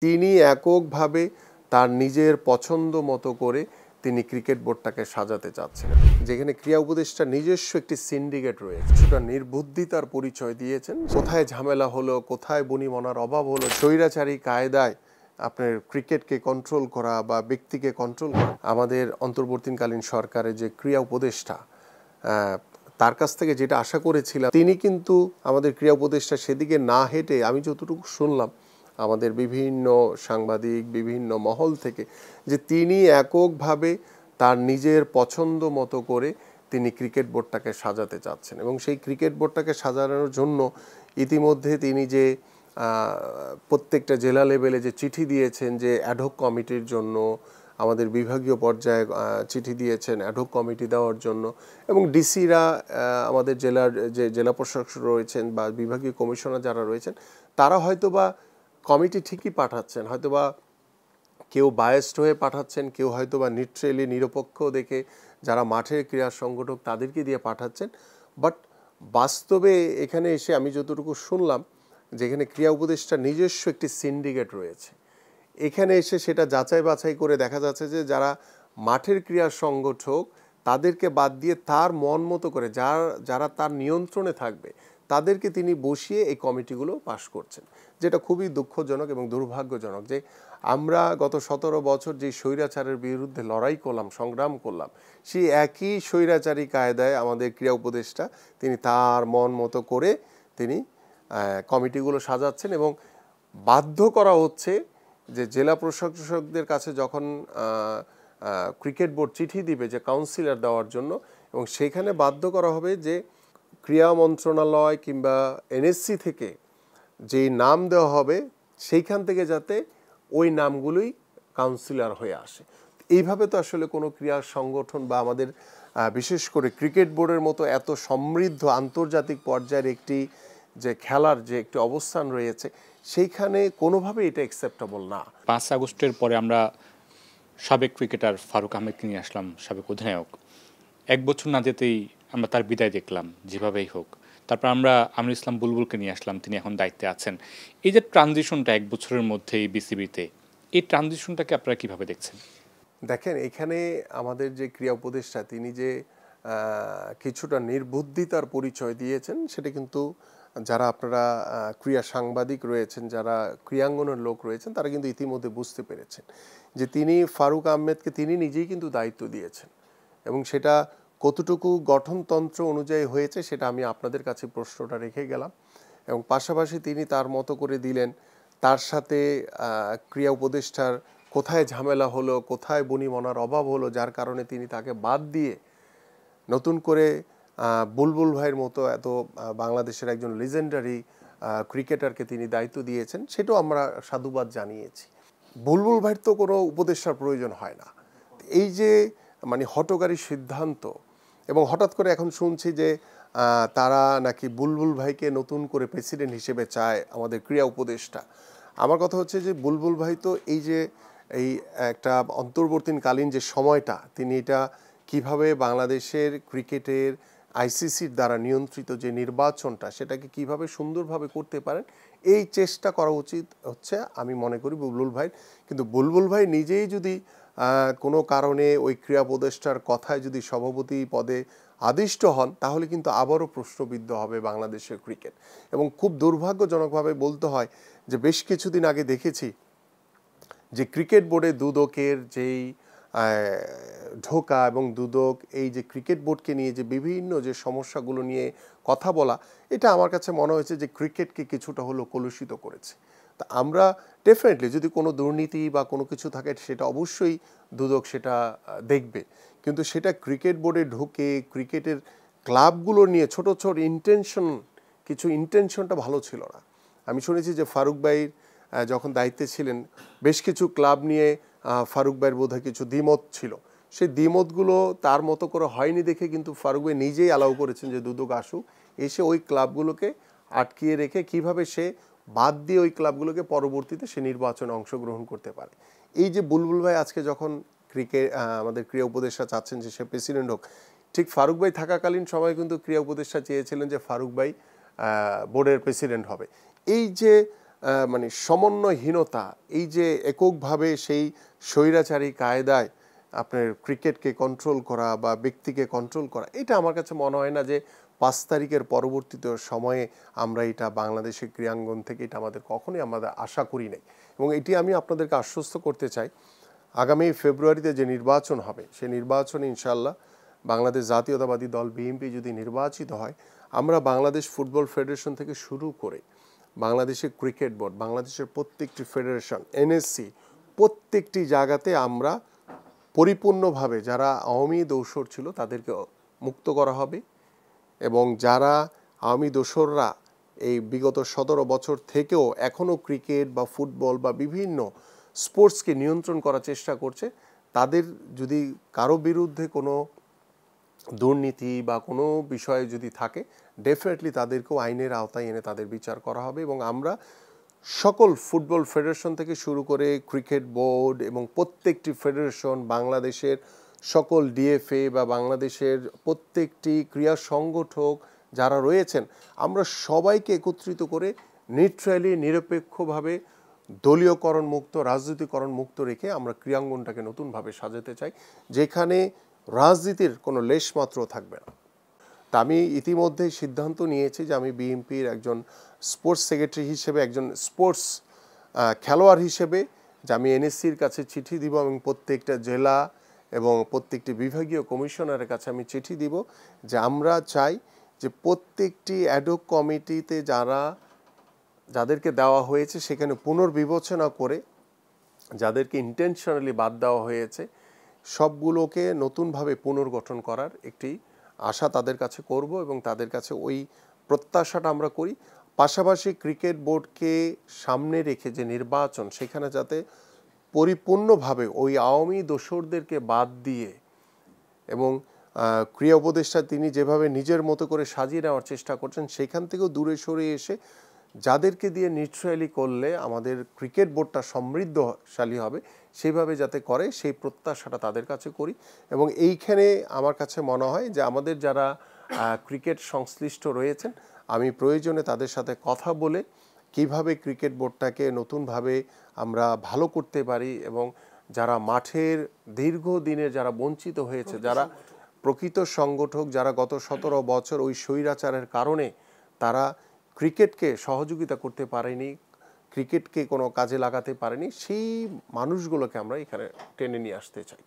তিনি এককভাবে তার নিজের পছন্দ মতো করে তিনি ক্রিকেট বোর্ডটাকে সাজাতে চাচ্ছেন, যেখানে ক্রীড়া উপদেষ্টা নিজস্ব একটি সিন্ডিকেট রয়েছে। কিছুটা নির্বুদ্ধিতার পরিচয় দিয়েছেন। কোথায় ঝামেলা হলো, কোথায় বনিবনার অভাব হলো, স্বৈরাচারী কায়দায় আপনার ক্রিকেটকে কন্ট্রোল করা বা ব্যক্তিকে কন্ট্রোল করা। আমাদের অন্তর্বর্তীকালীন সরকারের যে ক্রীড়া উপদেষ্টা, তার কাছ থেকে যেটা আশা করেছিলাম, তিনি কিন্তু আমাদের ক্রীড়া উপদেষ্টা সেদিকে না হেঁটে, আমি যতটুকু শুনলাম আমাদের বিভিন্ন সাংবাদিক বিভিন্ন মহল থেকে, যে তিনি এককভাবে তার নিজের পছন্দ মতো করে তিনি ক্রিকেট বোর্ডটাকে সাজাতে চাচ্ছেন। এবং সেই ক্রিকেট বোর্ডটাকে সাজানোর জন্য ইতিমধ্যে তিনি যে প্রত্যেকটা জেলা লেভেলে যে চিঠি দিয়েছেন, যে অ্যাডহক কমিটির জন্য আমাদের বিভাগীয় পর্যায়ে চিঠি দিয়েছেন অ্যাডহক কমিটি দেওয়ার জন্য, এবং ডিসিরা আমাদের জেলার যে জেলা প্রশাসক রয়েছেন বা বিভাগীয় কমিশনার যারা রয়েছেন, তারা হয়তোবা কমিটি ঠিকই পাঠাচ্ছেন, হয়তোবা কেউ বায়াসড হয়ে পাঠাচ্ছেন, কেউ হয়তোবা নিউট্রালি নিরপেক্ষ দেখে যারা মাঠের ক্রীড়া সংগঠক তাদেরকে দিয়ে পাঠাচ্ছেন। বাট বাস্তবে এখানে এসে আমি যতটুকু শুনলাম, যেখানে ক্রীড়া উপদেষ্টার নিজস্ব একটি সিন্ডিকেট রয়েছে, এখানে এসে সেটা যাচাই বাছাই করে দেখা যাচ্ছে যে যারা মাঠের ক্রীড়া সংগঠক তাদেরকে বাদ দিয়ে তার মন মতো করে যারা তার নিয়ন্ত্রণে থাকবে তাদেরকে তিনি বসিয়ে এই কমিটিগুলো পাশ করছেন, যেটা খুবই দুঃখজনক এবং দুর্ভাগ্যজনক। যে আমরা গত 17 বছর যে স্বৈরাচারের বিরুদ্ধে লড়াই করলাম, সংগ্রাম করলাম, সেই একই স্বৈরাচারী কায়দায় আমাদের ক্রীড়া উপদেষ্টা তিনি তার মন মতো করে তিনি কমিটিগুলো সাজাচ্ছেন। এবং বাধ্য করা হচ্ছে যে জেলা প্রশাসকদের কাছে যখন ক্রিকেট বোর্ড চিঠি দিবে যে কাউন্সিলর দেওয়ার জন্য, এবং সেখানে বাধ্য করা হবে যে ক্রীড়া মন্ত্রণালয় কিংবা এনএসসি থেকে যেই নাম দেওয়া হবে সেইখান থেকে যাতে ওই নামগুলোই কাউন্সিলর হয়ে আসে। এইভাবে তো আসলে কোনো ক্রীড়া সংগঠন বা আমাদের বিশেষ করে ক্রিকেট বোর্ডের মতো এত সমৃদ্ধ আন্তর্জাতিক পর্যায়ের একটি যে খেলার যে একটি অবস্থান রয়েছে, সেইখানে কোনোভাবে এটা অ্যাকসেপ্টেবল না। 5 আগস্টের পরে আমরা সাবেক ক্রিকেটার ফারুক আহমেদকে নিয়ে আসলাম, সাবেক অধিনায়ক। 1 বছর না যেতেই আমরা তার বিদায় দেখলাম, যেভাবেই হোক। তারপর আমরা আমির ইসলাম বুলবুলকে নিয়ে আসলাম, তিনি এখন দায়িত্বে আছেন। এই যে ট্রানজিশনটা 1 বছরের মধ্যেই বিসিবিতে, এই ট্রানজিশনটাকে আপনারা কিভাবে দেখছেন? দেখেন, এখানে আমাদের যে ক্রীড়া উপদেষ্টা তিনি যে কিছুটা নির্বুদ্ধিতার পরিচয় দিয়েছেন, সেটা কিন্তু যারা আপনারা ক্রীড়া সাংবাদিক রয়েছেন, যারা ক্রীড়াঙ্গনের লোক রয়েছেন, তারা কিন্তু ইতিমধ্যে বুঝতে পেরেছেন যে তিনি ফারুক আহমেদকে তিনি নিজেই কিন্তু দায়িত্ব দিয়েছেন, এবং সেটা কতটুকু গঠনতন্ত্র অনুযায়ী হয়েছে সেটা আমি আপনাদের কাছে প্রশ্নটা রেখে গেলাম। এবং পাশাপাশি তিনি তার মতো করে দিলেন। তার সাথে ক্রীড়া উপদেষ্টার কোথায় ঝামেলা হলো, কোথায় বনিবনার অভাব হলো, যার কারণে তিনি তাকে বাদ দিয়ে নতুন করে বুলবুল ভাইয়ের মতো এত বাংলাদেশের একজন লিজেন্ডারি ক্রিকেটারকে তিনি দায়িত্ব দিয়েছেন, সেটাও আমরা সাধুবাদ জানিয়েছি। বুলবুল ভাইয়ের তো কোনো উপদেষ্টার প্রয়োজন হয় না। এই যে মানে হঠকারী সিদ্ধান্ত, এবং হঠাৎ করে এখন শুনছি যে তারা নাকি বুলবুল ভাইকে নতুন করে প্রেসিডেন্ট হিসেবে চায় আমাদের ক্রীড়া উপদেষ্টা। আমার কথা হচ্ছে যে বুলবুল ভাই তো এই যে এই একটা অন্তর্বর্তীকালীন যে সময়টা তিনি এটা কিভাবে বাংলাদেশের ক্রিকেটের আইসিসির দ্বারা নিয়ন্ত্রিত যে নির্বাচনটা সেটাকে কিভাবে সুন্দরভাবে করতে পারেন, এই চেষ্টা করা উচিত হচ্ছে আমি মনে করি বুলবুল ভাই। কিন্তু বুলবুল ভাই নিজেই যদি কোনো কারণে ওই ক্রীড়া উপদেষ্টার কথায় যদি সভাপতি পদে আদিষ্ট হন, তাহলে কিন্তু আবারও প্রশ্নবিদ্ধ হবে বাংলাদেশের ক্রিকেট। এবং খুব দুর্ভাগ্যজনকভাবে বলতে হয় যে বেশ কিছুদিন আগে দেখেছি যে ক্রিকেট বোর্ডে দুদকের যেই ঢোকা এবং দুদক এই যে ক্রিকেট বোর্ডকে নিয়ে যে বিভিন্ন যে সমস্যাগুলো নিয়ে কথা বলা, এটা আমার কাছে মনে হয়েছে যে ক্রিকেটকে কিছুটা হলো কলুষিত করেছে। তা আমরা ডেফিনেটলি যদি কোনো দুর্নীতি বা কোনো কিছু থাকে সেটা অবশ্যই দুদক সেটা দেখবে, কিন্তু সেটা ক্রিকেট বোর্ডে ঢুকে ক্রিকেটের ক্লাবগুলো নিয়ে ছোট ছোট কিছু ইন্টেনশনটা ভালো ছিল না। আমি শুনেছি যে ফারুক ভাইয়ের যখন দায়িত্বে ছিলেন বেশ কিছু ক্লাব নিয়ে ফারুক ভাইয়ের বোধহয় কিছু দ্বিমত ছিল, সেই দ্বিমতগুলো তার মতো করে হয়নি দেখে কিন্তু ফারুক ভাই নিজেই অ্যালাউ করেছেন যে দুদক আসুক, এসে ওই ক্লাবগুলোকে আটকিয়ে রেখে কিভাবে সে বাদ দিয়ে ওই ক্লাবগুলোকে পরবর্তীতে সে নির্বাচনে অংশগ্রহণ করতে পারে। এই যে বুলবুল ভাই আজকে যখন আমাদের ক্রীড়া উপদেষ্টা চাচ্ছেন যে সে প্রেসিডেন্ট হোক, ঠিক ফারুক ভাই থাকাকালীন সময় কিন্তু ক্রীড়া উপদেষ্টা চেয়েছিলেন যে ফারুক ভাই বোর্ডের প্রেসিডেন্ট হবে। এই যে মানে সমন্বয়হীনতা, এই যে এককভাবে সেই স্বৈরাচারী কায়দায় আপনার ক্রিকেটকে কন্ট্রোল করা বা ব্যক্তিকে কন্ট্রোল করা, এটা আমার কাছে মনে হয় না যে 5 তারিখের পরবর্তীতে সময়ে আমরা এটা বাংলাদেশের ক্রীড়াঙ্গন থেকে এটা আমাদের কখনোই আমরা আশা করি নাই। এবং এটি আমি আপনাদেরকে আশ্বস্ত করতে চাই, আগামী ফেব্রুয়ারিতে যে নির্বাচন হবে সেই নির্বাচনে ইনশাআল্লাহ বাংলাদেশ জাতীয়তাবাদী দল বিএনপি যদি নির্বাচিত হয়, আমরা বাংলাদেশ ফুটবল ফেডারেশন থেকে শুরু করে বাংলাদেশের ক্রিকেট বোর্ড, বাংলাদেশের প্রত্যেকটি ফেডারেশন, এনএসসি, প্রত্যেকটি জায়গাতে আমরা পরিপূর্ণভাবে যারা আওয়ামী দোসর ছিল তাদেরকে মুক্ত করা হবে এবং যারা আওয়ামী দোসররা এই বিগত 17 বছর থেকেও এখনও ক্রিকেট বা ফুটবল বা বিভিন্ন স্পোর্টসকে নিয়ন্ত্রণ করার চেষ্টা করছে, তাদের যদি কারো বিরুদ্ধে কোনো দুর্নীতি বা কোনো বিষয়ে যদি থাকে, ডেফিনেটলি তাদেরকেও আইনের আওতায় এনে তাদের বিচার করা হবে। এবং আমরা সকল ফুটবল ফেডারেশন থেকে শুরু করে ক্রিকেট বোর্ড এবং প্রত্যেকটি ফেডারেশন, বাংলাদেশের সকল ডিএফএ বা বাংলাদেশের প্রত্যেকটি ক্রীড়া সংগঠক যারা রয়েছেন, আমরা সবাইকে একত্রিত করে নিউট্রালি, নিরপেক্ষভাবে, দলীয়করণ মুক্ত, রাজনীতিকরণ মুক্ত রেখে আমরা ক্রীড়াঙ্গনটাকে নতুনভাবে সাজাতে চাই, যেখানে রাজনীতির কোনো লেশমাত্র থাকবে না। তা আমি ইতিমধ্যেই সিদ্ধান্ত নিয়েছি যে আমি বিএনপির একজন স্পোর্টস সেক্রেটারি হিসেবে, একজন স্পোর্টস খেলোয়াড় হিসেবে, যে আমি এনএসসির কাছে চিঠি দিব এবং প্রত্যেকটা জেলা এবং প্রত্যেকটি বিভাগীয় কমিশনারের কাছে আমি চিঠি দিব যে আমরা চাই যে প্রত্যেকটি অ্যাডহক কমিটিতে যাদেরকে দেওয়া হয়েছে সেখানে পুনর্বিবেচনা করে যাদেরকে ইন্টেনশনালি বাদ দেওয়া হয়েছে সবগুলোকে নতুনভাবে পুনর্গঠন করার একটি আশা তাদের কাছে করব এবং তাদের কাছে ওই প্রত্যাশাটা আমরা করি। পাশাপাশি ক্রিকেট বোর্ডকে সামনে রেখে যে নির্বাচন, সেখানে যাতে পরিপূর্ণভাবে ওই আওয়ামী দোসরদেরকে বাদ দিয়ে এবং ক্রীড়া উপদেষ্টা তিনি যেভাবে নিজের মতো করে সাজিয়ে নেওয়ার চেষ্টা করছেন, সেখান থেকেও দূরে সরে এসে যাদেরকে দিয়ে নিউট্রালি করলে আমাদের ক্রিকেট বোর্ডটা সমৃদ্ধশালী হবে সেইভাবে যাতে করে, সেই প্রত্যাশাটা তাদের কাছে করি। এবং এইখানে আমার কাছে মনে হয় যে আমাদের যারা ক্রিকেট সংশ্লিষ্ট রয়েছেন, আমি প্রয়োজনে তাদের সাথে কথা বলে কিভাবে ক্রিকেট বোর্ডটাকে নতুনভাবে আমরা ভালো করতে পারি এবং যারা মাঠের দীর্ঘদিনে যারা বঞ্চিত হয়েছে, যারা প্রকৃত সংগঠক, যারা গত 17 বছর ওই স্বৈরাচারের কারণে তারা ক্রিকেটকে সহযোগিতা করতে পারেনি, ক্রিকেটকে কোনো কাজে লাগাতে পারেনি, সেই মানুষগুলোকে আমরা এখানে টেনে নিয়ে আসতে চাই।